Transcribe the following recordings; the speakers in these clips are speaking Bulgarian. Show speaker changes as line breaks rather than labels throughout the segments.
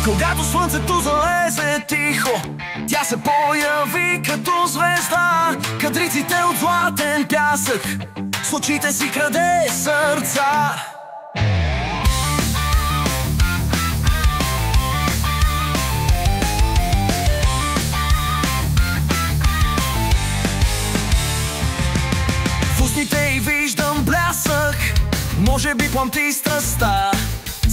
Когато слънцето залезе тихо, тя се появи като звезда. Кадриците от златен пясък, с очите си краде сърца. В устните й виждам блясък, може би пламти страстта.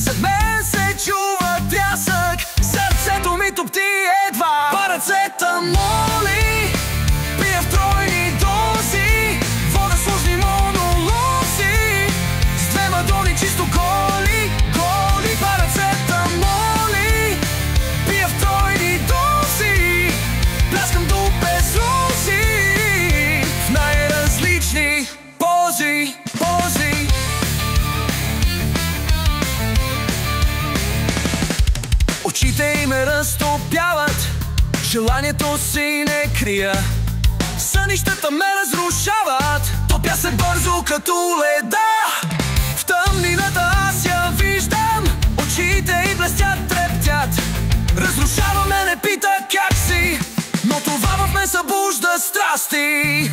След мен се чува трясък, сърцето ми топти едва. Парацетамоли пия в тройни дози, вода сложни монолози, с две мадони чисто голи, голи. Парацетамоли пия в тройни дози, пляскам до безузи, в най-различни пози, пози. Очите им ме разтопяват, желанието си не крия. Сънищата ме разрушават, топя се бързо като леда. В тъмнината аз я виждам, очите й блестят, трептят. Разрушава ме, не пита как си, но това в мен събужда страсти.